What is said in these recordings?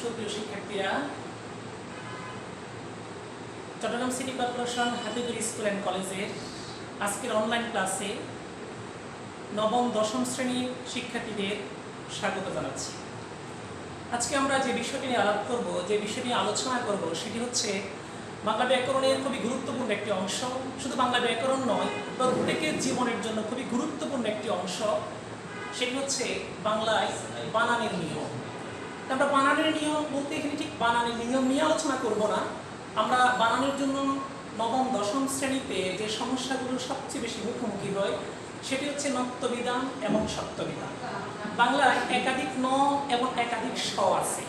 সুপ্রিয় শিক্ষার্থীরা, Chattogram city corporation Hatiguri school and কলেজের আজকের অনলাইন ক্লাসে নবম দশম শ্রেণীর শিক্ষার্থীদের স্বাগত জানাচ্ছি। আজকে আমরা যে বিষয়টি নিয়ে আলাপ করব, যে বিষয়টি নিয়ে আলোচনা করব, সেটি হচ্ছে বাংলা ব্যাকরণের খুবই গুরুত্বপূর্ণ একটি অংশ। শুধু বাংলা ব্যাকরণ নয়, প্রত্যেকের জীবনের জন্য খুবই গুরুত্বপূর্ণ একটি অংশ। সেটি হচ্ছে বাংলায় বানানের নিয়ম। আমরা বানানের নিয়ম বলতে এখানে ঠিক বানানের নিয়ম নিয়ে আলোচনা করব না। আমরা বানানের জন্য নবম দশম শ্রেণীতে যে সমস্যাগুলো সবচেয়ে বেশি মুখোমুখি হয় সেটি হচ্ছে নত্যবিধান এবং সত্যবিধান। বাংলায় একাধিক ন এবং একাধিক স আছে।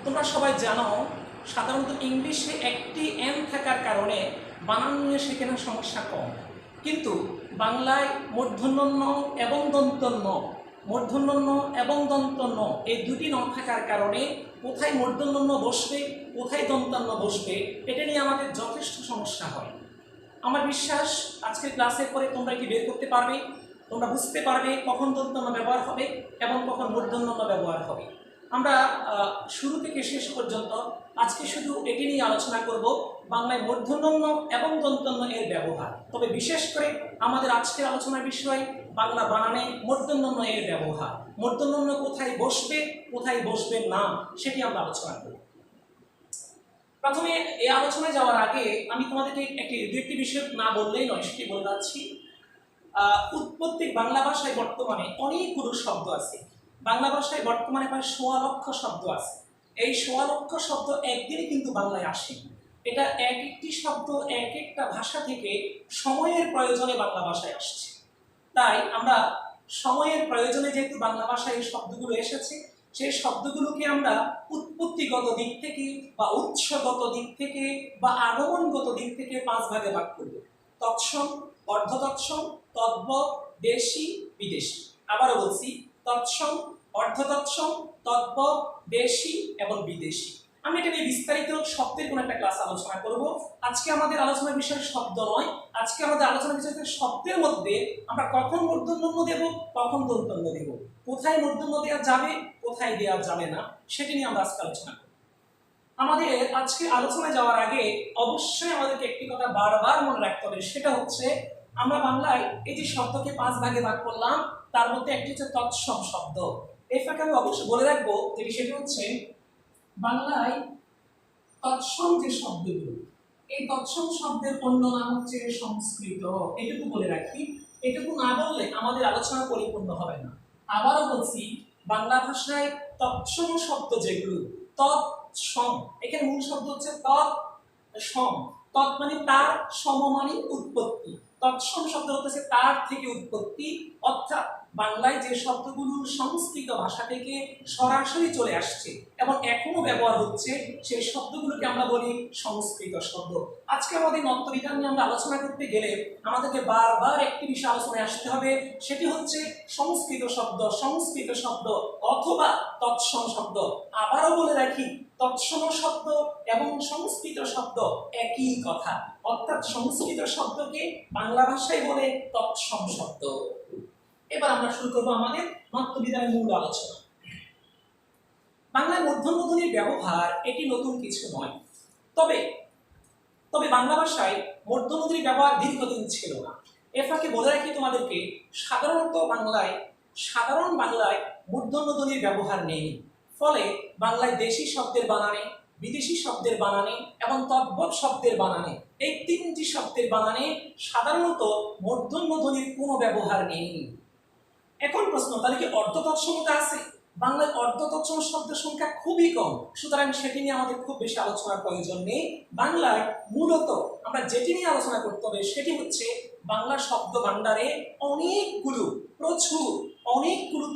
তোমরা সবাই জানো, সাধারণত ইংলিশে একটি এন থাকার কারণে বানান নিয়ে সেখানে সমস্যা কম, কিন্তু বাংলায় মূর্ধন্য ন এবং দন্তন্য, মূর্ধন্য ন এবং দন্তন্য এই দুটি ন থাকার কারণে কোথায় মূর্ধন্য ন বসবে, কোথায় দন্তান্ন বসবে, এটা নিয়ে আমাদের যথেষ্ট সমস্যা হয়। আমার বিশ্বাস আজকের ক্লাসের পরে তোমরা এটি বের করতে পারবে, তোমরা বুঝতে পারবে কখন দন্তান্ন ব্যবহার হবে এবং কখন মূর্ধন্য ন ব্যবহার হবে। আমরা শুরু থেকে শেষ পর্যন্ত আজকে শুধু এটি নিয়ে আলোচনা করব, বাংলায় মূর্ধন্য ন এবং দন্তান্ন এর ব্যবহার। তবে বিশেষ করে আমাদের আজকের আলোচনার বিষয় বাংলা বানানে মূর্ধন্য ন এর ব্যবহার। মূর্ধন্য ন কোথায় বসবে, কোথায় বসবে না, সেটি আমরা আলোচনা করব। প্রথমে এই আলোচনায় যাওয়ার আগে আমি তোমাদেরকে দুইটি বিষয় না বললেই নয়, সেটি বলে যাচ্ছি। প্রত্যেক বাংলা ভাষায় বর্তমানে অনেকগুলো শব্দ আছে। বাংলা ভাষায় বর্তমানে প্রায় ১৬ লক্ষ শব্দ আছে। এই ১৬ লক্ষ শব্দ একদিনে কিন্তু বাংলায় আসে। এটা এক একটি শব্দ এক একটা ভাষা থেকে সময়ের প্রয়োজনে বাংলা ভাষায় আসছে। তাই আমরা সময়ের প্রয়োজনে যেহেতু বাংলা ভাষায় এই শব্দগুলো এসেছে, সেই শব্দগুলোকে আমরা উৎপত্তিগত দিক থেকে বা উৎসগত দিক থেকে বা আগমনগত দিক থেকে ৫ ভাগে ভাগ করব। তৎসম, অর্ধতৎসম, তদ্ভব, দেশি, বিদেশি। আবারও বলছি, তৎসম, অর্ধতৎসম, তদ্ভব, দেশি এবং বিদেশি। আমি এটা নিয়ে বিস্তারিত শব্দের কোনো একটা ক্লাস আলোচনা করব। আজকে আমাদের আলোচনার বিষয় শব্দ নয়, আজকে আমাদের আলোচনার বিষয় শব্দের মধ্যে আমরা কখন মূর্ধন্য ন দেব, কখন দন্তন্য দেব, কোথায় মূর্ধন্য দেওয়া যাবে, কোথায় দেওয়া যাবে না, সেটি নিয়ে আমরা আজকে আলোচনা করব। আমাদের আজকে আলোচনায় যাওয়ার আগে অবশ্যই আমাদেরকে একটি কথা বারবার মনে রাখতে হবে, সেটা হচ্ছে আমরা বাংলায় এই যে শব্দকে ৫ ভাগে ভাগ করলাম, তার মধ্যে একটি হচ্ছে তৎসম শব্দ। এই ফাঁকে আমি অবশ্যই বলে রাখবো যেটি, সেটি হচ্ছে বাংলায় তৎসম যে শব্দগুলো, এই তৎসম শব্দের অন্য নাম হচ্ছে সংস্কৃত। এটুকু বলে রাখি, এটুকু না বললে আমাদের আলোচনা পরিপূর্ণ হবে না। আবারও বলছি, বাংলা ভাষায় তৎসম শব্দ যেগুলো, তৎসম, এখানে মূল শব্দ হচ্ছে তৎসম। তৎ মানে তার, সম মানে উৎপত্তি। তৎসম শব্দ হচ্ছে তার থেকে উৎপত্তি, অর্থাৎ বাংলায় যে শব্দগুলো সংস্কৃত ভাষা থেকে সরাসরি চলে আসছে এবং এখনো ব্যবহার হচ্ছে, সেই শব্দগুলোকে আমরা বলি সংস্কৃত শব্দ। আজকে আমাদের নত্যবিধান নিয়ে আমরা আলোচনা করতে গেলে আমাদেরকে বারবার একটি বিষয় আলোচনায় আসতে হবে, সেটি হচ্ছে সংস্কৃত শব্দ, সংস্কৃত শব্দ অথবা তৎসম শব্দ। আবারও বলে রাখি, তৎসম শব্দ এবং সংস্কৃত শব্দ একই কথা, অর্থাৎ সংস্কৃত শব্দকে বাংলা ভাষায় বলে তৎসম শব্দ। এবার আমরা শুরু করবো আমাদের নত্যবিধানের মূল আলোচনা। বাংলায় মূর্ধন্য ধ্বনির ব্যবহার এটি নতুন কিছু নয়, তবে বাংলা ভাষায় মূর্ধন্য ধ্বনির ব্যবহার দীর্ঘদিন ছিল না। এ ফাঁকে বলে রাখি তোমাদেরকে, সাধারণ বাংলায় মূর্ধন্য ধ্বনির ব্যবহার নেই। ফলে বাংলায় দেশি শব্দের বানানে, বিদেশি শব্দের বানানে এবং তদ্ভব শব্দের বানানে, এই ৩টি শব্দের বানানে সাধারণত মূর্ধন্য ধ্বনির কোনো ব্যবহার নেই। এখন প্রশ্ন, তাহলে কি অর্ধতৎসমতা আছে? বাংলায় অর্ধতৎসম শব্দের সংখ্যা খুবই কম, সুতরাং সেটি নিয়ে আমাদের খুব বেশি আলোচনার প্রয়োজন নেই। বাংলায় মূলত আমরা যেটি নিয়ে আলোচনা করতে হবে সেটি হচ্ছে বাংলা শব্দ ভাণ্ডারে অনেকগুলো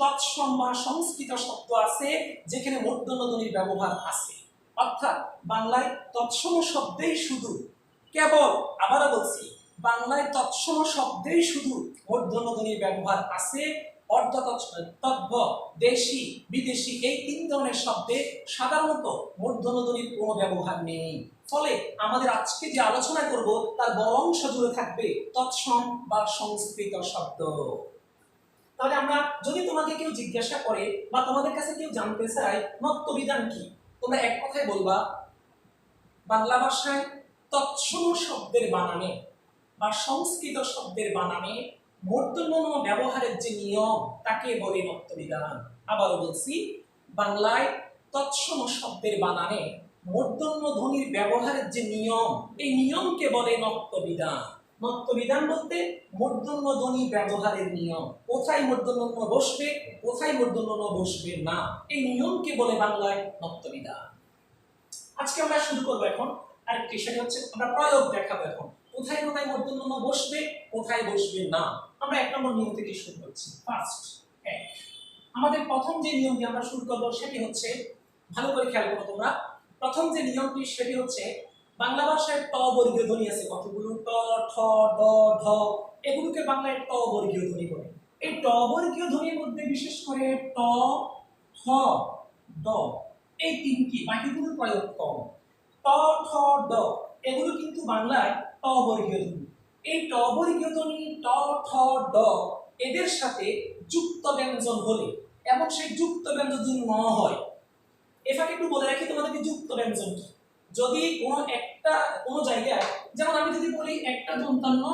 তৎসম বা সংস্কৃত শব্দ আছে যেখানে মূর্ধন্য ধ্বনির ব্যবহার আছে। অর্থাৎ বাংলায় তৎসম শব্দেই শুধু, কেবল, আবারও বলছি, বাংলায় তৎসম শব্দেই শুধু মূর্ধন্য ধ্বনির ব্যবহার আছে। তদ্ভব, দেশি, বিদেশি এই ৩ ধরনের শব্দে সাধারণত মূর্ধন্য ধ্বনির কোনো ব্যবহার নেই। ফলে আমাদের আজকে যে আলোচনা করব তার বড় অংশ জুড়ে থাকবে তৎসম বা সংস্কৃত শব্দ। তাহলে আমরা যদি তোমাকে কেউ জিজ্ঞাসা করে বা তোমাদের কাছে কেউ জানতে চায় নত্যবিধান কি, তোমরা এক কথায় বলবা বাংলা ভাষায় তৎসম শব্দের বানানে বা সংস্কৃত শব্দের বানানে মূর্ধন্য ণ ব্যবহারের যে নিয়ম তাকে বলে নক্তবিধান। আবারও বলছি, বাংলায় তৎসম শব্দের বানানে মূর্ধন্য ধ্বনির ব্যবহারের যে নিয়ম, এই নিয়মকে বলে নক্তবিধান। নক্তবিধান বলতে মূর্ধন্য ধ্বনি ব্যবহারের নিয়ম, কোথায় মূর্ধন্য ণ বসবে, কোথায় মূর্ধন্য ণ বসবে না, এই নিয়মকে বলে বাংলায় নক্তবিধান। আজকে আমরা শুরু করবো এখন আরেকটি, সেটা হচ্ছে আমরা প্রয়োগ দেখাবো এখন কোথায় কোথায় মূর্ধন্য ণ বসবে, কোথায় বসবে না। আমরা 1 নম্বর নিয়ম থেকে শুরু করছি। ফার্স্ট, আমাদের প্রথম যে নিয়মটি আমরা শুরু করবো সেটি হচ্ছে, ভালো করে খেয়াল করো তোমরা, প্রথম যে নিয়মটি সেটি হচ্ছে বাংলা ভাষায় ট বর্গীয় ধ্বনি আছে কতগুলো, ট, ঠ, ড, ঢ, এগুলোকে বাংলায় ট বর্গীয় ধ্বনি বলে। এই ট বর্গীয় ধ্বনির মধ্যে বিশেষ করে ট, ঠ, ড এই তিনটি, বাকিগুলোর প্রয়োগ কম। ট, ঠ, ড এগুলো কিন্তু বাংলায় ট বর্গীয় ধ্বনি। এই ট বর্গীয় ধ্বনি ট, ঠ, ড এদের সাথে যুক্ত ব্যঞ্জন হলে, এবং সেই যুক্ত ব্যঞ্জন যদি ন হয়, এটাকে একটু বলে রাখি তোমাদেরকে যুক্ত ব্যঞ্জন কি। যদি কোনো জায়গায়, যেমন আমি যদি বলি একটা দন্তান্ন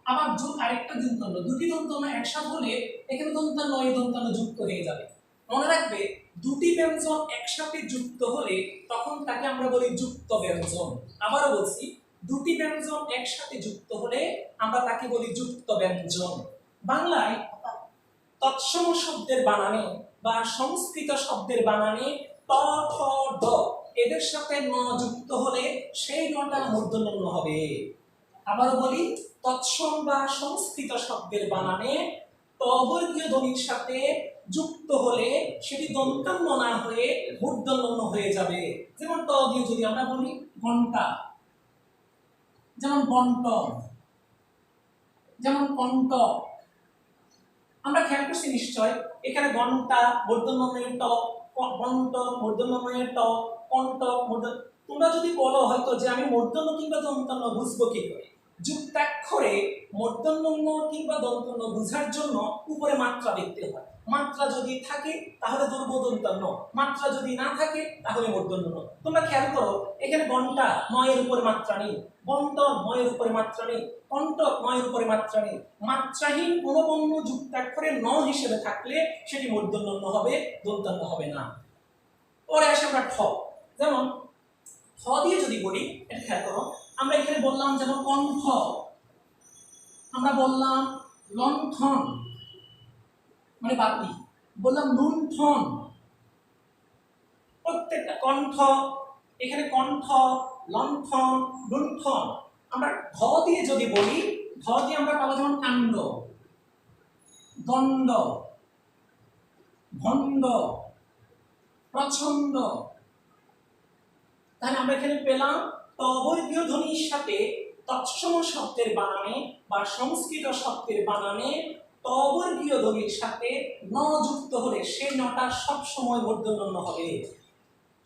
আবার যোগ আরেকটা দন্তান্ন, দুটি দন্তান্ন একসাথে হলে এখানে দন্তান্ন এই দন্তান্ন যুক্ত হয়ে যাবে। মনে রাখবে, দুটি ব্যঞ্জন একসাথে যুক্ত হলে তখন তাকে আমরা বলি যুক্ত ব্যঞ্জন। আবারও বলছি, দুটি ব্যঞ্জন একসাথে যুক্ত হলে আমরা তাকে বলি যুক্ত ব্যঞ্জন। বাংলায় তৎসম শব্দের বানানে বা সংস্কৃত শব্দের বানানে ট, ঠ, ড এদের সাথে ন যুক্ত হলে সেই নটা মূর্ধন্য ণ হবে। আবারও বলি, তৎসম বা সংস্কৃত শব্দের বানানে ট বর্গীয় ধ্বনির সাথে যুক্ত হলে সেটি দন্তান্ন না হয়ে মূর্ধন্য ণ হয়ে যাবে। যেমন ট দিয়ে যদি আমরা বলি ঘন্টা, যেমন বন্টন, যেমন কণ্ঠ। আমরা খেয়াল করছি নিশ্চয়, এখানে ঘন্টা মূর্ধন্য ণ ট, বন্ট মূর্ধন্য ণ ট, কণ্ঠ মূর্ধন্য। তোমরা যদি বলো হয়তো যে আমি মূর্ধন্য কিংবা দন্তান্ন বুঝবো কি করে, যুক্তাক্ষরে মূর্ধন্য ণ কিংবা দন্তান্ন বোঝার জন্য উপরে মাত্রা দেখতে হয়। মাত্রা যদি থাকে তাহলে ধরবো দন্তান্ন, মাত্রা যদি না থাকে তাহলে মূর্ধন্য ণ। তোমরা খেয়াল করো, এখানে ঘন্টা নয়ের উপরে মাত্রা নেই, বন্টন নয়ের উপরে মাত্রা নেই, কণ্ঠক নয়ের উপরে মাত্রা নেই। মাত্রাহীন কোনো বর্ণ যুক্তাক্ষরে ন হিসেবে থাকলে সেটি মূর্ধন্য ণ হবে, দন্তান্ন হবে না। পরে আসে আমরা ঠ, যেমন ঠ দিয়ে যদি বলি, এটা খেয়াল করো, আমরা এখানে বললাম যেমন কণ্ঠ, আমরা বললাম লণ্ঠন মানে বাতি, বললাম লুণ্ঠন, প্রত্যেকটা কণ্ঠ, এখানে কণ্ঠ, লণ্ঠন, লুণ্ঠন। আমরা ধ দিয়ে যদি বলি, ধ দিয়ে আমরা পাবো যেমন কাণ্ড, দণ্ড, ভণ্ড, প্রচণ্ড। তাহলে আমরা এখানে পেলাম ট বর্গীয় ধ্বনির সাথে তৎসম শব্দের বানানে বা সংস্কৃত শব্দের বানানে ট বর্গীয় ধ্বনির সাথে ন যুক্ত হলে সেই নটা সব সময় মূর্ধন্য ণ হবে।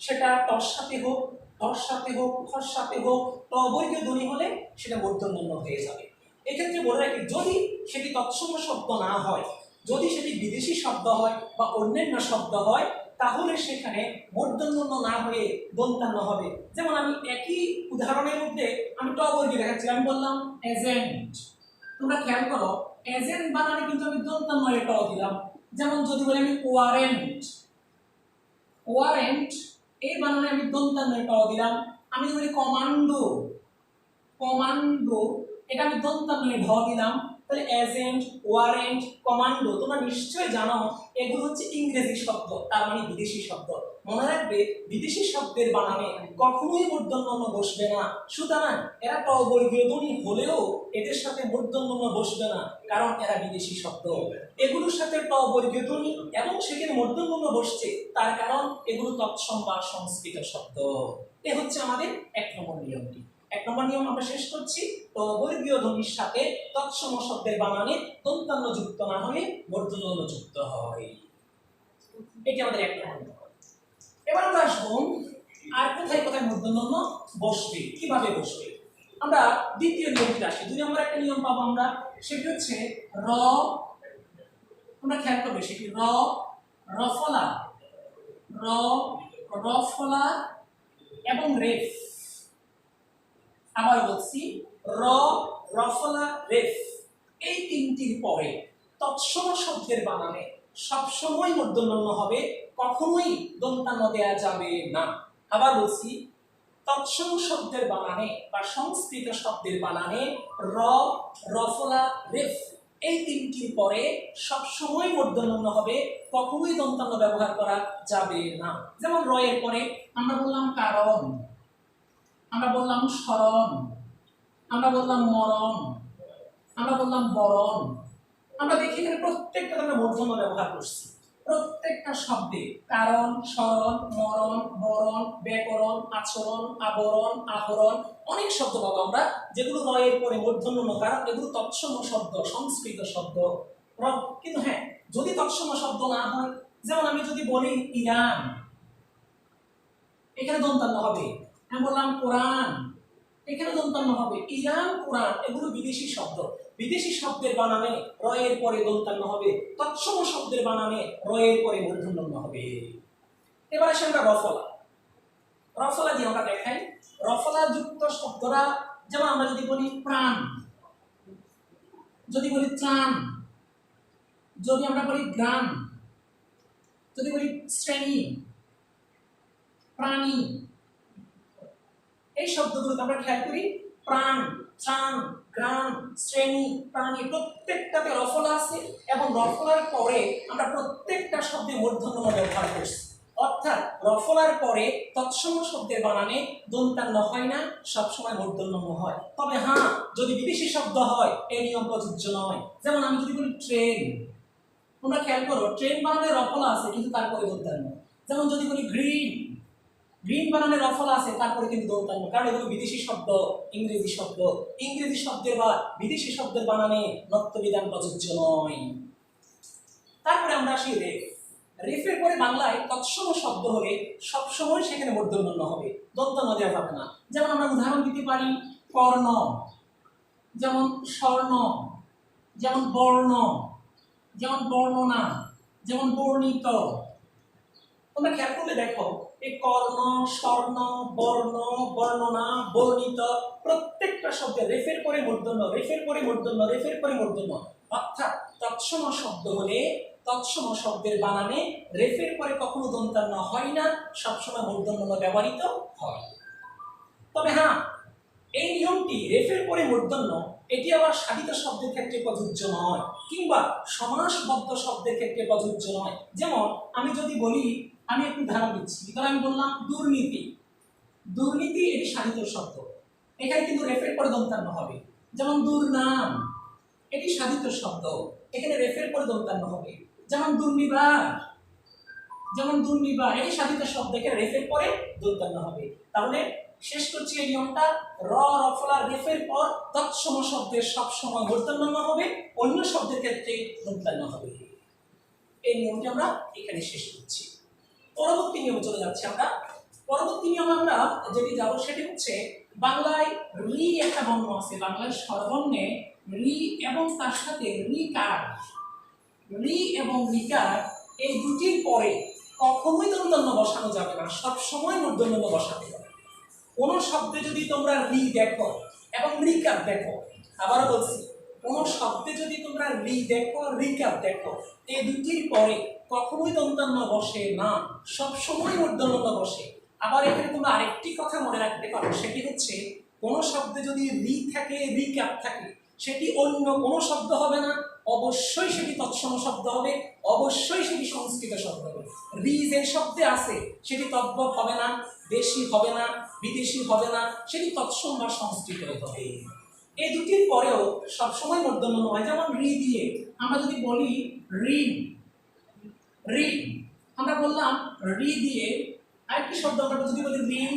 সেটা টর সাথে হোক, টর সাথে হোক, খর সাথে হোক, ট বর্গীয় ধ্বনি হলে সেটা মূর্ধন্য ণ হয়ে যাবে। এক্ষেত্রে বলে রাখি, যদি সেটি তৎসম শব্দ না হয়, যদি সেটি বিদেশি শব্দ হয় বা অন্যান্য শব্দ হয়, তাহলে সেখানে মূর্ধন্য ণ না হয়ে দন্তান্ন হবে। যেমন আমি একই উদাহরণের মধ্যে আমি ট বর্গীয় দেখাচ্ছি, আমি বললাম এজেন্ট। তোমরা খেয়াল করো, এজেন্ট বানানে কিন্তু আমি দন্তান্ন এ ট দিলাম। যেমন যদি বলি আমি ওয়ারেন্ট, ওয়ারেন্ট এই বানানে আমি দন্তান্ন এ ট দিলাম। আমি যদি বলি কমান্ডো, কমান্ডো এটা আমি দন্তান্ন এ ঢ দিলাম। তাহলে এজেন্ট, ওয়ারেন্ট, কমান্ডো তোমরা নিশ্চয়ই জানো এগুলো হচ্ছে ইংরেজি শব্দ, তার মানে বিদেশি শব্দ। মনে রাখবে, বিদেশি শব্দের বানানে কখনোই মূর্ধন্য ণ বসবে না। সুতরাং এরা ট বর্গীয় ধ্বনি হলেও এদের সাথে মূর্ধন্য ণ বসবে না, কারণ এরা বিদেশি শব্দ। এগুলোর সাথে ট বর্গীয় ধ্বনি এবং সেখানে মূর্ধন্য ণ বসছে, তার কারণ এগুলো তৎসম বা সংস্কৃত শব্দ। এ হচ্ছে আমাদের 1 নম্বর নিয়মটি। 1 নম্বর নিয়ম আমরা শেষ করছি, ট বর্গীয় ধ্বনির সাথে তৎসম শব্দের বানানে দন্তান্ন যুক্ত না হয়ে মূর্ধন্য ণ যুক্ত হয়। এটি আমাদের 1 নম্বর নিয়ম। এবার আমরা আসবো আর কোথায় কোথায় মূর্ধন্য ণ বসবে, কিভাবে বসবে। আমরা দ্বিতীয় নিয়মটি আসি। 2 নম্বর একটা নিয়ম পাবো আমরা, সেটি হচ্ছে র। তোমরা খেয়াল করবে, সেটি র, রফলা, র, রফলা এবং রেফ। আবার বলছি র, রফলা, রেফ এই তিনটির পরে তৎসম শব্দের বানানে সবসময় মূর্ধন্য হবে, কখনোই দন্তান্ন দেয়া যাবে না। আবার বলছি তৎসম শব্দের বানানে বা সংস্কৃত শব্দের বানানে র, রফলা, রেফ এই তিনটির পরে সবসময় মূর্ধন্য হবে, কখনোই দন্তান্ন ব্যবহার করা যাবে না। যেমন র এর পরে আমরা বললাম কারণ, আমরা বললাম স্মরণ, আমরা বললাম মরণ, আমরা বললাম বরণ। আমরা দেখি এখানে প্রত্যেকটা আমরা মূর্ধন্য ব্যবহার করছি। প্রত্যেকটা শব্দে কারণ, স্মরণ, মরণ, বরণ, ব্যাকরণ, আচরণ, আবরণ, আহরণ অনেক শব্দ পাবো আমরা যেগুলো র এর পরে মূর্ধন্য, কারণ এগুলো তৎসম শব্দ, সংস্কৃত শব্দ। কিন্তু হ্যাঁ, যদি তৎসম শব্দ না হয়, যেমন আমি যদি বলি ইরান, এখানে দন্তান্ন হবে। আমি বললাম কোরআন, এখানে দন্তান্ন হবে। ইরান, কোরআন এগুলো বিদেশি শব্দ। বিদেশি শব্দের বানানে র এর পরে দন্তান্ন হবে, তৎসম শব্দের বানানে র এর পরে মূর্ধন্য হবে। এবার আসে আমরা রফলা। রফলা দিয়ে আমরা দেখাই রফলা যুক্ত শব্দরা, যেমন আমরা যদি বলি প্রাণ, যদি বলি ত্রাণ, যদি আমরা বলি গ্রাম, যদি বলি শ্রেণী, প্রাণী, এই শব্দগুলোকে আমরা খেয়াল করি প্রাণ, ত্রাণ, গ্রাম, শ্রেণী, প্রাণী প্রত্যেকটাতে রফলা আছে এবং রফলার পরে আমরা প্রত্যেকটা শব্দে মূর্ধন্য ব্যবহার করছি। অর্থাৎ রফলার পরে তৎসম শব্দের বানানে দন্তান্ন হয় না, সবসময় মূর্ধন্য হয়। তবে হ্যাঁ, যদি বিদেশি শব্দ হয় এই নিয়ম প্রযোজ্য নয়। যেমন আমি যদি বলি ট্রেন, তোমরা খেয়াল করো ট্রেন বানানে রফলা আছে কিন্তু তারপরে দন্তান্ন। যেমন যদি বলি গ্রিন, গ্রিন বানানে রফলা আছে তারপরে কিন্তু দন্তান্ন, কারণ এগুলো বিদেশি শব্দ, ইংরেজি শব্দ। ইংরেজি শব্দের বা বিদেশি শব্দের বানানে নত্যবিধান প্রযোজ্য নয়। তারপরে আমরা আসি রেফ। রেফের পরে বাংলায় তৎসম শব্দ হলে সবসময় সেখানে মূর্ধন্য হবে, দন্তান্ন দেওয়া যাবে না। যেমন আমরা উদাহরণ দিতে পারি কর্ণ, যেমন স্বর্ণ, যেমন বর্ণ, যেমন বর্ণনা, যেমন বর্ণিত। তোমরা খেয়াল করলে দেখো এই কর্ণ, স্বর্ণ, বর্ণ, বর্ণনা, বর্ণিত প্রত্যেকটা শব্দে রেফের পরে মূর্ধন্য, রেফের পরে মূর্ধন্য, রেফের পরে মূর্ধন্য। অর্থাৎ তৎসম শব্দ হলে তৎসম শব্দের বানানে রেফের পরে কখনো দন্তান্ন হয় না, সবসময় মূর্ধন্য ব্যবহৃত হয়। তবে হ্যাঁ, এই নিয়মটি রেফের পরে মূর্ধন্য এটি আবার সাধিত শব্দের ক্ষেত্রে প্রযোজ্য নয়, কিংবা সমাসবদ্ধ শব্দের ক্ষেত্রে প্রযোজ্য নয়। যেমন আমি যদি বলি, আমি একটু উদাহরণ দিচ্ছি, ধর আমি বললাম দুর্নীতি, দুর্নীতি এটি সাধিত শব্দ, এখানে কিন্তু রেফের পরে দন্তান্ন হবে। যেমন দুর্নাম, এটি সাধিত শব্দ, এখানে রেফের পরে দন্তান্ন হবে। যেমন দুর্নিবার, যেমন দুর্নিবার এটি সাধিত শব্দ, এখানে রেফের পরে দন্তান্ন হবে। তাহলে শেষ করছি এই নিয়মটা, র, রফলা, রেফের পর তৎসম শব্দের সবসময় মূর্ধন্য হবে, অন্য শব্দের ক্ষেত্রে দন্তান্ন হবে। এই নিয়মটি আমরা এখানে শেষ করছি। পরবর্তী নিয়মে চলে যাচ্ছি আমরা। পরবর্তী নিয়ম আমরা যেটি যাবো সেটি হচ্ছে বাংলায় রি একটা বর্ণ আছে, বাংলার স্বরবর্ণে রি এবং তার সাথে রিকার, রি এবং রিকার এই দুটির পরে কখনোই দন্তান্ন বসানো যাবে না, সবসময় মূর্ধন্য বসাতে হবে। কোন শব্দে যদি তোমরা রি দেখো এবং রিকার দেখো, আবারও বলছি কোন শব্দে যদি তোমরা রি দেখো, রিকার দেখো, এই দুটির পরে কখনোই দন্তান্ন বসে না, সবসময় মূর্ধন্য বসে। আবার এখানে তোমরা আরেকটি কথা মনে রাখতে পারো, সেটি হচ্ছে কোন শব্দে যদি রি থাকে, রিকার থাকে, সেটি অন্য কোনো শব্দ হবে না, অবশ্যই সেটি তৎসম শব্দ হবে, অবশ্যই সেটি সংস্কৃত শব্দ হবে। রি যে শব্দে আছে সেটি তদ্ভব হবে না, দেশি হবে না, বিদেশি হবে না, সেটি তৎসম বা সংস্কৃত হবে। এই দুটির পরেও সবসময় মূর্ধন্য হয়। যেমন রি দিয়ে আমরা যদি বলি ঋণ, ঋণ আমরা বললাম রি দিয়ে আরেকটি শব্দ আমরা যদি বলি ঋণ,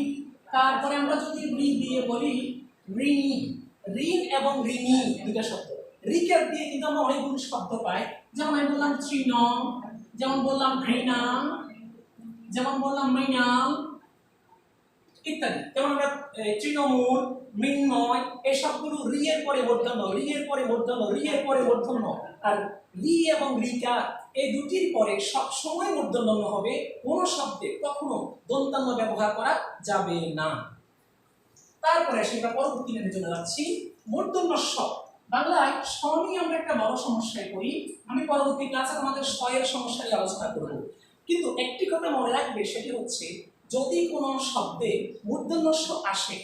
তারপরে আমরা যদি রি দিয়ে বলি ঋণী, ঋণ এবং ঋণী দুটা শব্দ। রিকার দিয়ে কিন্তু আমরা অনেকগুলো শব্দ পাই, যেমন আমি বললাম তৃণ, যেমন বললাম ঘৃণা, যেমন বললাম মৃণাল ইত্যাদি। যেমন আমরা তৃণমূল, মৃন্ময় এই সবগুলো রি এর পরে মূর্ধন্য, রি এর পরে মূর্ধন্য, রি এর পরে মূর্ধন্য। আর রি এবং রিকা এই দুটির পরে সবসময় মূর্ধন্য হবে, কোনো শব্দে কখনো দন্তান্ন দন্তান্ন ব্যবহার করা যাবে না। তারপরে সেটা পরবর্তী লাইনে চলে যাচ্ছি, মূর্ধন্য স। বাংলায় স নিয়ে আমরা একটা বড় সমস্যায় পড়ি। আমি পরবর্তী ক্লাসে আমাদের স এর সমস্যা নিয়ে আলোচনা করব। কিন্তু একটি কথা মনে রাখবে, সেটি হচ্ছে যদি কোনো শব্দে মূর্ধন্য স আসে,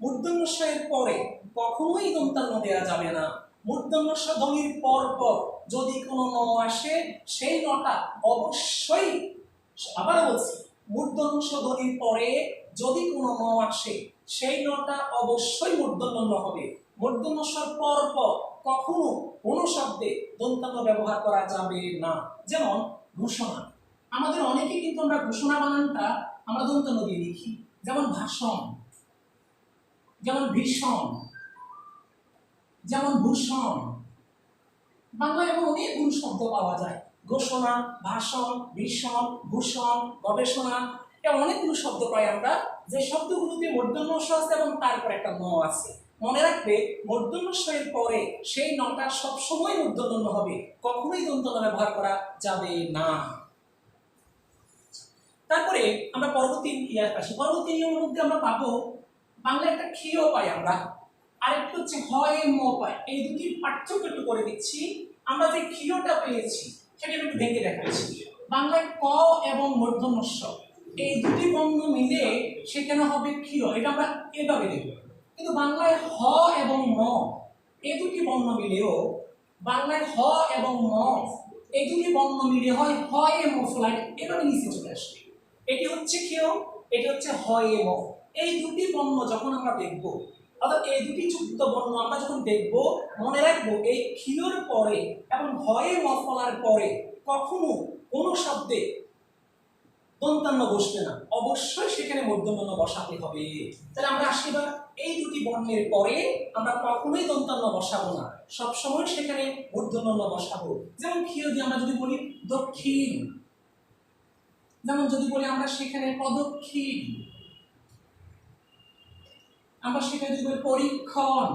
মূর্ধন্য স এর পরে কখনোই দন্তান্ন দেওয়া যাবে না। মূর্ধন্য স ধ্বনির পর পর যদি কোনো ন আসে, সেই নটা অবশ্যই, আবার বলছি, মূর্ধন্য স ধ্বনির পরে যদি কোনো ন আসে, সেই নটা অবশ্যই মূর্ধন্য ন হবে। মূর্ধন্য স্বর পর পর কখনো কোনো শব্দে দন্তান্ন ব্যবহার করা যাবে না। যেমন ঘোষণা, আমাদের অনেকে কিন্তু আমরা ঘোষণা বানানটা আমরা দন্তান্ন দিয়ে লিখি। যেমন ভাষণ, যেমন ভীষণ, যেমন ভূষণ। বাংলায় এমন অনেকগুলো শব্দ পাওয়া যায়, ঘোষণা, ভাষণ, ভীষণ, ভূষণ, গবেষণা, এমন অনেকগুলো শব্দ পাই আমরা, যে শব্দগুলোতে মূর্ধন্য স আছে এবং তারপর একটা ন আছে। মনে রাখবে, মূর্ধন্য স এর পরে সেই নটা সবসময় মূর্ধন্য ন হবে, কখনোই দন্তান্ন ব্যবহার করা যাবে না। তারপরে আমরা পরবর্তী আসি। পরবর্তী নিয়মের মধ্যে আমরা পাবো বাংলায় একটা ক্ষীয় পাই আমরা, আর একটু হচ্ছে হয় ম পাই। এই দুটির পার্থক্য একটু করে দিচ্ছি। আমরা যে ক্ষীয়টা পেয়েছি সেটা একটু ভেঙে দেখাচ্ছি। বাংলায় ক এবং মূর্ধন্য স এই দুটি বর্ণ মিলে সেখানে হবে ক্ষীয়, এটা আমরা এভাবে দেখব। কিন্তু বাংলায় হ এবং ম এই দুটি বর্ণ মিলেও, বাংলায় হ এবং ম এই দুটি বর্ণ মিলে হয় হয় এ মফলা, এভাবে নিচে চলে আসবে। এটি হচ্ছে ক্ষীয়, এটি হচ্ছে হয় এ ম। এই দুটি বর্ণ যখন আমরা দেখব, অর্থাৎ এই দুটি যুক্ত বর্ণ আমরা যখন দেখব, মনে রাখবো এই ক্ষীয়র পরে এবং হয় মফলার পরে কখনো কোনো শব্দে দন্তান্ন বসবে না, অবশ্যই সেখানে মূর্ধন্য বসাতে হবে। তাহলে আমরা আসি এবার এই দুটি বর্ণের পরে আমরা কখনোই দন্তান্ন বসাবো না, সবসময় সেখানে মূর্ধন্য বসাবো। যেমন ক্ষীয় দিয়ে আমরা যদি বলি দক্ষিণ, যেমন যদি বলি আমরা সেখানে পদক্ষিণ, আমরা সেখানে যদি বলি পরীক্ষণ,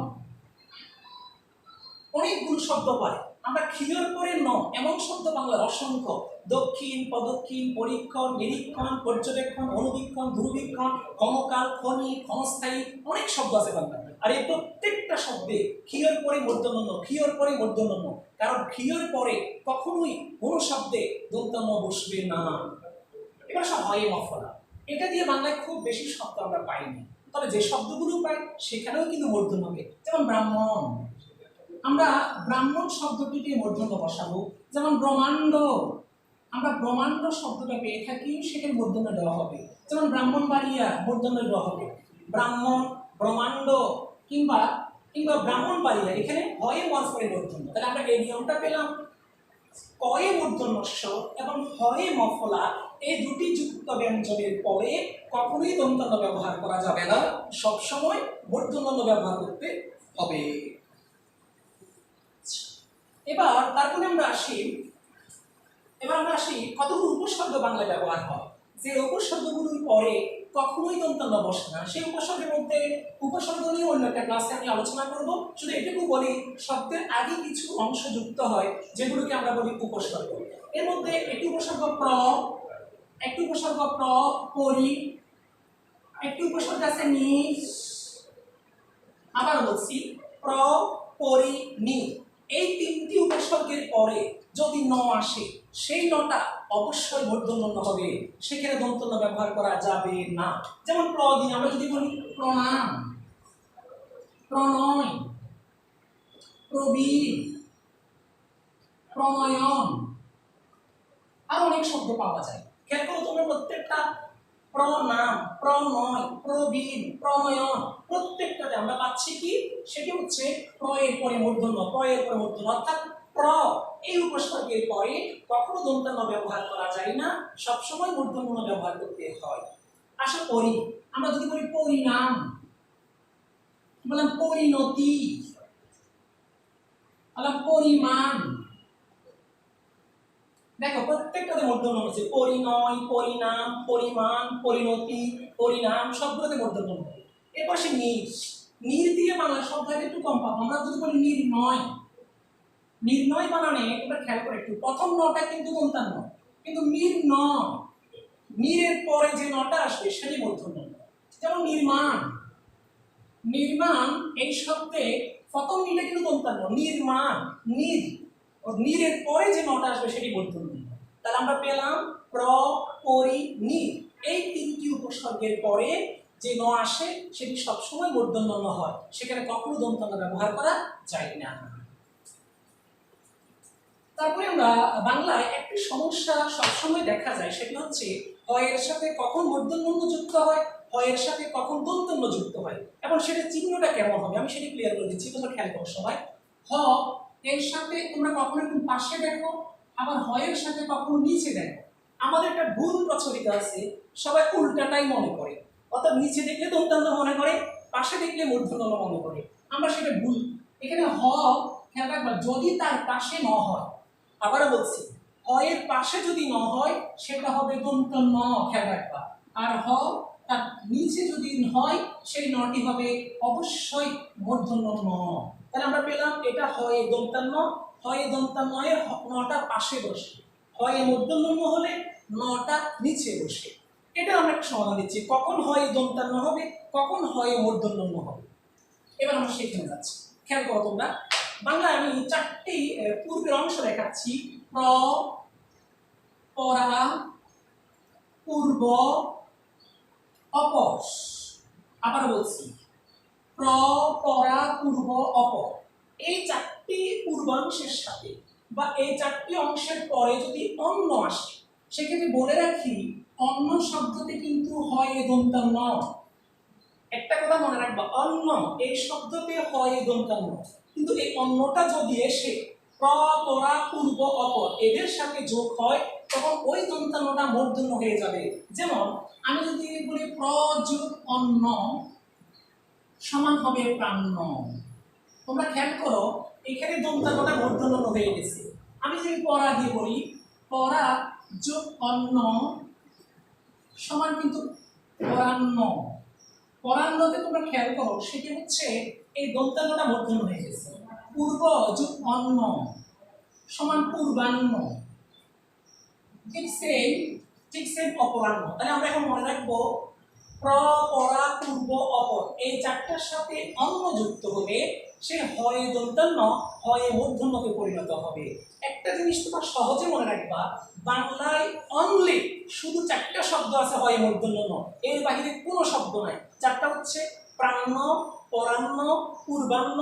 অনেকগুলো শব্দ পাই আমরা ক্ষীয়র পরে ন, এমন শব্দ বাংলার অসংখ্য। দক্ষিণ, পদক্ষিণ, পরীক্ষণ, নিরীক্ষণ, পর্যবেক্ষণ, অনুবীক্ষণ, দূরবীক্ষণ, ক্ষমকাল, খনি, ক্ষণস্থায়ী, অনেক শব্দ আছে বাংলা। আর এই প্রত্যেকটা শব্দে ক্ষীয়র পরে মূর্ধন্য ন, ক্ষীয়র পরে মূর্ধন্য ন, কারণ ক্ষীয়র পরে কখনোই কোনো শব্দে দন্তান্ন বসবে না। এবার সব হয় মফলা, এটা দিয়ে বাংলায় খুব বেশি শব্দ আমরা পাইনি, তবে যে শব্দগুলো পাই সেখানেও কিন্তু মূর্ধন্য হবে। যেমন ব্রাহ্মণ, আমরা ব্রাহ্মণ শব্দটিকে মূর্ধন্য বসাবো। যেমন ব্রহ্মাণ্ড, আমরা ব্রহ্মাণ্ড শব্দটা পেয়ে থাকি, সেখানে মূর্ধন্য দেওয়া হবে। যেমন ব্রাহ্মণবাড়িয়া, মূর্ধন্য দেওয়া হবে। ব্রাহ্মণ, ব্রহ্মাণ্ড কিংবা কিংবা ব্রাহ্মণবাড়িয়া, এখানে হয়ে ওয়ার পরে মূর্ধন্য। তাহলে আমরা এই নিয়মটা পেলাম, কয়ে মূর্ধন্য স এবং হয়ে মফলা এই দুটি যুক্ত ব্যঞ্জনের পরে কখনোই দন্তান্ন ব্যবহার করা যাবে না, সবসময় মূর্ধন্য ব্যবহার করতে হবে। এবার তারপরে আমরা আসি, কতগুলো উপসর্গ বাংলায় ব্যবহার হয়, যে উপসর্গগুলোর পরে কখনোই দন্তান্ন বসে না। সেই উপসর্গের মধ্যে উপসর্গ নিয়ে অন্য একটা ক্লাসে আমি আলোচনা করব। শুধু এটুকু বলি, শব্দের আগে কিছু অংশ যুক্ত হয় যেগুলোকে আমরা বলি উপসর্গ। এর মধ্যে একটি উপসর্গ প্র, একটি উপসর্গ পরি, একটি উপসর্গ আছে নি, আবার বলছি প্র, পরি, নি। এই তিনটি উপসর্গের পরে যদি ন আসে, সেই নটা অবশ্যই মূর্ধন্য হবে, সেখানে দন্তান্ন ব্যবহার করা যাবে না। যেমন প্র দিয়ে আমরা যদি বলি প্রণাম, প্রণয়, প্রবীণ, প্রণয়ন, আর অনেক শব্দ পাওয়া যায়। খেয়াল করো তোমরা, প্রত্যেকটা প্রণাম, প্রণয়, প্রবীণ, প্রণয়ন, প্রত্যেকটাতে আমরা পাচ্ছি কি, সেটি হচ্ছে প্রয়ের পরে মূর্ধন্য, প্রয়ের পরে মূর্ধন্য। অর্থাৎ প্র এই উপসর্গের পরে কখনো দন্তান্ন ব্যবহার করা যায় না, সবসময় মূর্ধন্য ব্যবহার করতে হয়। আশা করি আমরা যদি বলি পরিণাম, বললাম পরিণতি, বললাম পরিমাণ, দেখো প্রত্যেকটাতে মূর্ধন্য হচ্ছে। পরিণয়, পরিণাম, পরিমাণ, পরিণতি, পরিণাম, সবগুলোতে মূর্ধন্য হবে। এরপর সে নির দিয়ে বাংলা শব্দ একটু কম পাবো। আমরা যদি বলি নির্ণয়, নির্ণয় বানানে তোমরা খেয়াল করে একটু, প্রথম নটা কিন্তু দন্তান্ন, কিন্তু নির্ণয়, নিরের পরে যে নটা আসবে সেটি মূর্ধন্য ণ। যেমন নির্মাণ, নির্মাণ এই শব্দে প্রথম নিটা কিন্তু দন্তান্ন, নির্মাণ, নির, ও নিরের পরে যে নটা আসবে সেটি মূর্ধন্য ণ। তাহলে আমরা পেলাম প্র, পরি, নির, এই তিনটি উপসর্গের পরে যে ন আসে সেটি সবসময় মূর্ধন্য ণ হয়, সেখানে কখনো দন্তান্ন ব্যবহার করা যায় না। তারপরে আমরা বাংলায় একটি সমস্যা সবসময় দেখা যায়, সেটি হচ্ছে হয়-এর সাথে কখন মূর্ধন্য ণ যুক্ত হয়, হয়-এর সাথে কখন দন্তান্ন যুক্ত হয়, এবং সেটা চিহ্নটা কেমন হবে আমি সেটি ক্লিয়ার করে দিচ্ছি, তোমরা খেয়াল করো সবাই। হ এর সাথে তোমরা কখনো একটু পাশে দেখো, আবার হয়-এর সাথে কখনো নিচে দেখো। আমাদের একটা ভুল প্রচলিত আছে, সবাই উল্টাটাই মনে করে, অর্থাৎ নিচে দেখলে দন্তান্ন মনে করে, পাশে দেখলে মূর্ধন্য ণ মনে করে। আমরা সেটা ভুল। এখানে হ খেয়াল রাখবা, যদি তার পাশে ন হয়, আবারও বলছি, হয়-এর পাশে যদি ন হয় সেটা হবে দন্তান্ন, খেয়াল রাখবা। আর হ তার নিচে যদি হয় সেই নটি হবে অবশ্যই মূর্ধন্য ণ। তাহলে আমরা পেলাম এটা হয় দন্তান্ন, হয় দন্তান্ন এর নটা পাশে বসে, হয় মূর্ধন্য ণ হলে নটা নিচে বসে। এটা আমরা একটা সমাধান দিচ্ছি, কখন হয় দন্তান্ন হবে, কখন হয় মূর্ধন্য ণ হবে। এবার আমরা সেখানে যাচ্ছি, খেয়াল করো তোমরা। বাংলায় আমি চারটি পূর্বের অংশ দেখাচ্ছি, প্র, পরা, পূর্ব, অপর। আবার বলছি, প্র, পরা, পূর্ব, অপর। এই চারটি পূর্বাংশের সাথে বা এই চারটি অংশের পরে যদি অন্য আসে, সেক্ষেত্রে বলে রাখি অন্য শব্দটি কিন্তু হয় দন্তান্ন। একটা কথা মনে রাখবা, অন্য এই শব্দতে হয় দন্তান্ন, কিন্তু এই অন্যটা যদি এসে প্র, পরা, পূর্ব, অপর এদের সাথে যোগ হয় তখন ওই দন্তান্নটা মূর্ধন্য হয়ে যাবে। যেমন আমি যদি বলি প্র যোগ অন্ন সমান হবে প্রাণ্য, তোমরা খেয়াল করো এখানে দন্তান্নটা মূর্ধন্য হয়ে গেছে। আমি যদি পরা দিয়ে বলি পরা যোগ অন্ন সমান কিন্তু পরান্ন, পরান্নতে তোমরা খেয়াল করো সেটি হচ্ছে এই দন্তান্নটা মূর্ধন্য হয়ে গেছে। পূর্ব যোগ অন্ন সমান পূর্বান্ন, ঠিক সেম অপরাহ্ন। তাহলে আমরা এখন মনে রাখবো প্র, পরা, পূর্ব, অপর এই চারটার সাথে অন্ন যুক্ত হলে সে হয় দন্তান্ন হয় মূর্ধন্যতে পরিণত হবে। একটা জিনিস তোমার সহজে মনে রাখবা, বাংলায় অনলি শুধু চারটা শব্দ আছে হয় মূর্ধন্য ণ, এর বাহিরে কোনো শব্দ নাই। চারটা হচ্ছে প্রাণ্য, পরান্ন, পূর্বান্ন,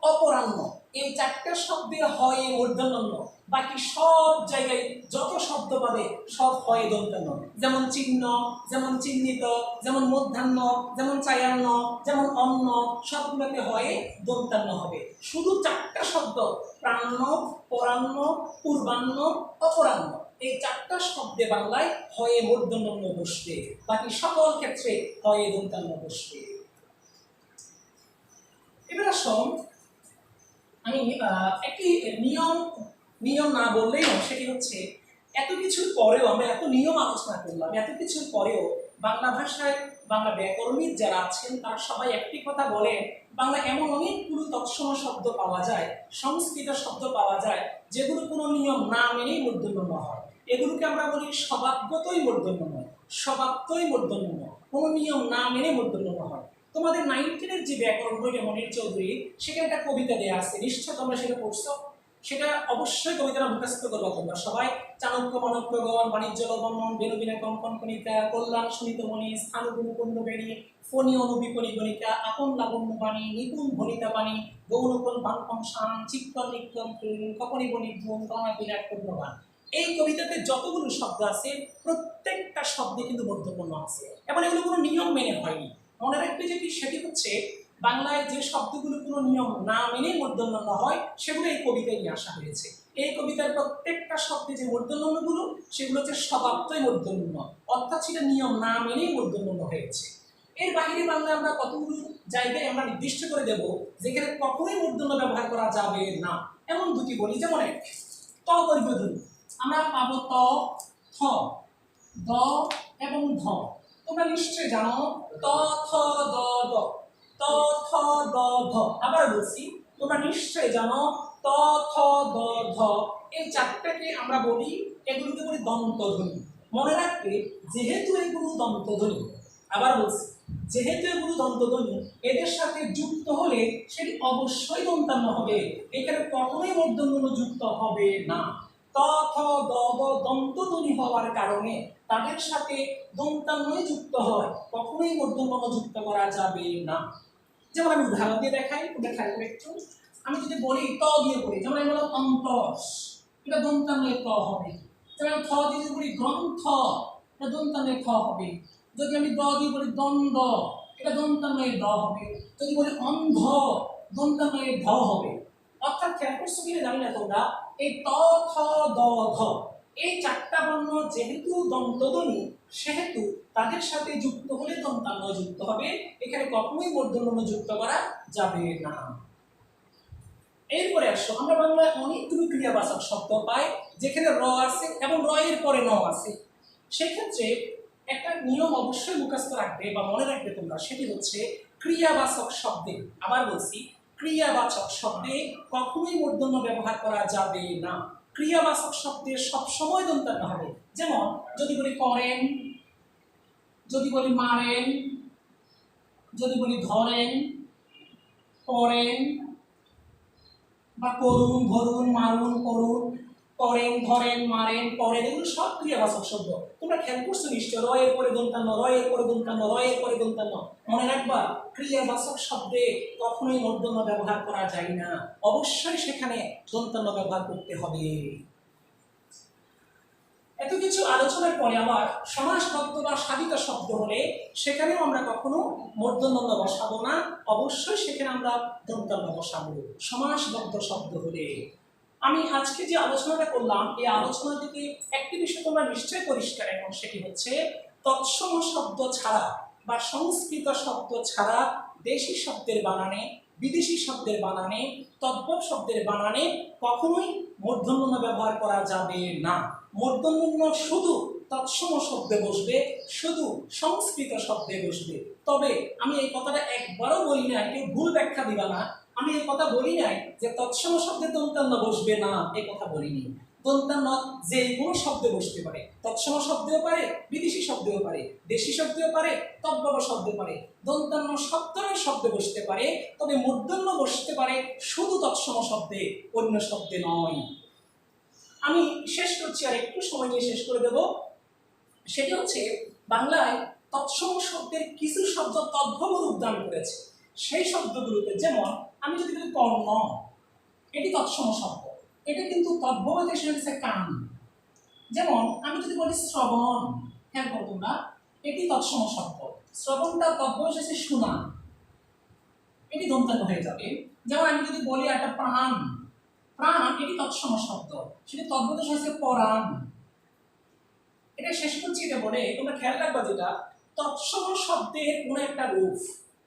অপরাহ্ন। এই চারটা শব্দে হয় মূর্ধন্য ণ, বাকি সব জায়গায় যত শব্দ পাবে সব হয় দন্তান্ন। যেমন চিহ্ন, যেমন চিহ্নিত, যেমন মধ্যাহ্ন, যেমন চায়ান্ন, যেমন অন্ন, সবগুলোতে হয় দন্তান্ন হবে। শুধু চারটা শব্দ প্রাণ্য, পরান্ন, পূর্বান্ন, অপরাহ্ন এই চারটা শব্দে বাংলায় হয় মূর্ধন্য ণ বসবে, বাকি সকল ক্ষেত্রে হয় দন্তান্ন বসবে। এবার আসো আমি একটি নিয়ম না বললেই না, সেটি হচ্ছে এত কিছুর পরেও আমরা এত নিয়ম আলোচনা করলাম, এত কিছুর পরেও বাংলা ভাষায় বাংলা ব্যাকরণিক যারা আছেন তারা সবাই একটি কথা বলেন, বাংলা এমন অনেকগুলো তৎসম শব্দ পাওয়া যায়, সংস্কৃত শব্দ পাওয়া যায় যেগুলো কোনো নিয়ম না মেনেই মূর্ধন্য ণ হয়। এগুলোকে আমরা বলি স্বভাবগতই মূর্ধন্য ণ, স্বভাবতই মূর্ধন্য ণ, কোনো নিয়ম না মেনে মূর্ধন্য ণ হয়। তোমাদের 9-এর যে ব্যাকরণ বইটা মনির চৌধুরী, সেখানে একটা কবিতা দেওয়া আছে, নিশ্চয় তোমরা সেটা পড়ছো, সেটা অবশ্যই কবিতাটা মুখস্থ করবা তোমরা সবাই। চাণক্য মানবগণ বাণিজ্য লবণ বেনুবিনা কঙ্কন কণিকা কল্যাণ সুনীত মণি স্থানুগুণ পূর্ণ বেণী ফণি অনুবিপণী গণিকা আপন লাবণ্য বাণী নিপুণ ভনিতা বাণী গৌরকন বানকম শান চিত্তন নিত্যম কপনি বণিক ধূম গণা বিরাট পূর্ণবান। এই কবিতাতে যতগুলো শব্দ আছে প্রত্যেকটা শব্দে কিন্তু মূর্ধন্য ণ আছে, এবং এগুলো কোনো নিয়ম মেনে হয়নি। মনে রাখবে যেটি সেটি হচ্ছে বাংলায় যে শব্দগুলো কোনো নিয়ম না মেনে মূর্ধন্য ণ হয় সেগুলো এই কবিতায় নিয়ে আসা হয়েছে। এই কবিতার প্রত্যেকটা শব্দে যে মূর্ধন্য ণগুলো সেগুলো হচ্ছে স্বভাবতই মূর্ধন্য ণ, অর্থাৎ সেটা নিয়ম না মেনেই মূর্ধন্য ণ হয়েছে। এর বাইরে বাংলায় আমরা কতগুলো জায়গায় আমরা নির্দিষ্ট করে দেব যেখানে কখনোই মূর্ধন্য ব্যবহার করা যাবে না। এমন দুটি বলি, যেমন এক ত দৈর্ঘ্যধ্বনি আমরা পাবো ত, থ, দ এবং ধ। তোমরা নিশ্চয়ই জানো ত, থ, দ, দ, ত, থ, দ, ধ। আবার বলছি, তোমরা নিশ্চয়ই জানো ত, থ, দ, ধ এই চারটাকে আমরা বলি, এগুলোকে বলি দন্ত ধ্বনি। মনে রাখবে যেহেতু এগুলো দন্তধ্বনি, আবার বলছি যেহেতু এগুলো দন্তধ্বনি, এদের সাথে যুক্ত হলে সেটি অবশ্যই দন্তান্ন হবে, এখানে কখনোই মূর্ধন্য যুক্ত হবে না। ত থ দ দ দন্তধ্বনি হওয়ার কারণে তাদের সাথে দন্তান্নই যুক্ত হয়, কখনোই মূর্ধন্য যুক্ত করা যাবে না। যেমন আমি উদাহরণ দিয়ে দেখাই, দেখাই একটু। আমি যদি বলি ত দিয়ে বলি, যেমন আমি বললাম অন্তস, এটা দন্তান্নয় ত হবে। যেমন থ দিয়ে যদি বলি গ্রন্থ, এটা দন্তান্নয় থ হবে। যদি আমি দ দিয়ে বলি দ্বন্দ্ব, এটা দন্তান্নয় দ হবে। যদি বলি অন্ধ, দন্তান্নয় ধ হবে। অর্থাৎ খেয়াল করছো কিনা জানি না তোমরা, এই ত থ দ ধ এই চারটা বর্ণ যেহেতু দন্তধ্বনি, সেহেতু তাদের সাথে যুক্ত হলে দন্তান্ন যুক্ত হবে, এখানে কখনোই মূর্ধন্য যুক্ত করা যাবে না। এরপরে আসো, আমরা বাংলায় অনেকগুলো ক্রিয়াবাচক শব্দ পাই যেখানে র আছে এবং র এর পরে ন আছে। সেক্ষেত্রে একটা নিয়ম অবশ্যই মুখস্থ রাখবে বা মনে রাখবে তোমরা, সেটি হচ্ছে ক্রিয়াবাচক শব্দে, আবার বলছি ক্রিয়াবাচক শব্দে কখনোই মূর্ধন্য ব্যবহার করা যাবে না। ক্রিয়াবাচক শব্দে সবসময় দন্তান্ন হবে। যেমন যদি বলি করেন, যদি বলি মারেন, যদি বলি ধরেন, করেন, বা করুন, ধরুন, মারুন, করুন, করেন, ধরেন, মারেন, করেন, এগুলো সব ক্রিয়াবাচক শব্দ। তোমরা খেয়াল করছো নিশ্চয়, র এর পরে দন্তান্ন, র এর পরে দন্তান্ন, র এর পরে দন্তান্ন। মনে রাখবা ক্রিয়াবাচক শব্দে কখনোই মূর্ধন্য ব্যবহার করা যায় না, অবশ্যই সেখানে দন্তান্ন ব্যবহার করতে হবে। এত কিছু আলোচনার পরে আবার সমাসবদ্ধ বা সাধিত শব্দ হলে সেখানেও আমরা কখনো মূর্ধন্য বসাবো না, অবশ্যই সেখানে আমরা দন্তান্ন বসাবো সমাসবদ্ধ শব্দ হলে। আমি আজকে যে আলোচনাটা করলাম, এই আলোচনা থেকে একটি বিষয় তোমরা নিশ্চয় পরিষ্কার এখন, সেটি হচ্ছে তৎসম শব্দ ছাড়া বা সংস্কৃত শব্দ ছাড়া দেশি শব্দের বানানে, বিদেশি শব্দের বানানে, তদ্ভব শব্দের বানানে কখনোই মূর্ধন্য ব্যবহার করা যাবে না। মূর্ধন্য শুধু তৎসম শব্দে বসবে, শুধু সংস্কৃত শব্দে বসবে। তবে আমি এই কথাটা একবারও বলি না, কেউ ভুল ব্যাখ্যা দিবা না, আমি এই কথা বলি নাই যে তৎসম শব্দে দন্তান্ন বসবে না, এই কথা বলিনি। দন্তান্ন যে কোনো শব্দে বসতে পারে, তৎসম শব্দেও পারে, বিদেশি শব্দেও পারে, দেশি শব্দেও পারে, তদ্ভব শব্দে পারে, দন্তান্ন সব ধরনের শব্দে বসতে পারে। তবে মূর্ধন্য বসতে পারে শুধু তৎসম শব্দে, অন্য শব্দে নয়। আমি শেষ করছি, আর একটু সময় নিয়ে শেষ করে দেব। সেটি হচ্ছে বাংলায় তৎসম শব্দের কিছু শব্দ তদ্ভব রূপ দান করেছে। সেই শব্দগুলোতে যেমন আমি যদি বলি কর্ণ, এটি তৎসম শব্দ, এটা কিন্তু তদ্ভবতে এসেছে কান। যেমন আমি যদি বলি শ্রবণ, খেয়াল করো তোমরা, এটি তৎসম শব্দ, শ্রবণটা তদ্ভব এসেছে শোনা, এটি দন্তান্ন হয়ে যাবে। যেমন আমি যদি বলি একটা প্রাণ, প্রাণ এটি তৎসম শব্দ, সেটি তদ্ভব এসেছে পরাণ। এটা শেষ করছি এটা বলে তোমরা খেয়াল রাখবা, যেটা তৎসম শব্দের কোনো একটা রূপ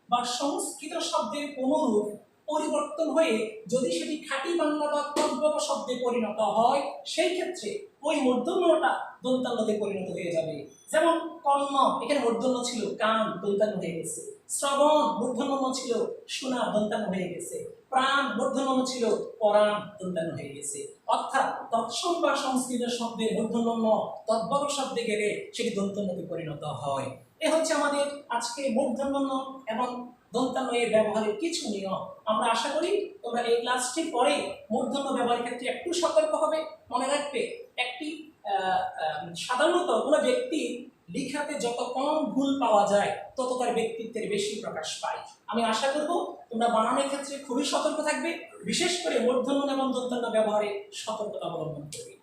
বা সংস্কৃত শব্দের কোনো রূপ পরিবর্তন হয়ে যদি সেটি খাঁটি বাংলা বা তদ্ভব শব্দে পরিণত হয়, সেই ক্ষেত্রে ওই মূর্ধন্যটা দন্তান্নতে পরিণত হয়ে যাবে। যেমন কর্ণ, এখানে মূর্ধন্য ছিল, কান দন্তান্ন হয়ে গেছে। শ্রবণ, মূর্ধন্য ছিল, শোনা দন্তান্ন হয়ে গেছে। প্রাণ, মূর্ধন্য ছিল, পরাণ দন্তান্ন হয়ে গেছে। অর্থাৎ তৎসম বা সংস্কৃত শব্দের মূর্ধন্য তদ্ভব শব্দে গেলে সেটি দন্তান্নতে পরিণত হয়। এ হচ্ছে আমাদের আজকে মূর্ধন্য এবং দন্তান্ন এর ব্যবহারের কিছু নিয়ম। আমরা আশা করি তোমরা এই ক্লাসটি পরে মূর্ধন্য ব্যবহারের ক্ষেত্রে একটু সতর্ক হবে। মনে রাখবে, একটি সাধারণত কোনো ব্যক্তি লিখাতে যত কম ভুল পাওয়া যায় তত তার ব্যক্তিত্বের বেশি প্রকাশ পায়। আমি আশা করব তোমরা বানানোর ক্ষেত্রে খুবই সতর্ক থাকবে, বিশেষ করে মূর্ধন্য এবং দন্তান্ন ব্যবহারে সতর্কতা অবলম্বন করবে।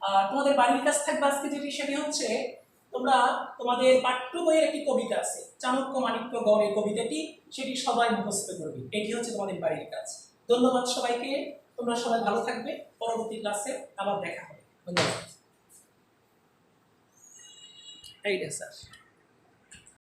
আর তোমাদের বাড়ির কাজ থাকবে আজকে যেটি, সেটি হচ্ছে তোমরা তোমাদের পাঠ্য বইয়ের একটি কবিতা আছে, চাণক্য মাণিক্য গড়, এই কবিতাটি, সেটি সবাই মুখস্থ করবে। এটি হচ্ছে তোমাদের বাড়ির কাজ। ধন্যবাদ সবাইকে, তোমরা সবাই ভালো থাকবে। পরবর্তী ক্লাসে আবার দেখা হবে। ধন্যবাদ। এইটা স্যার।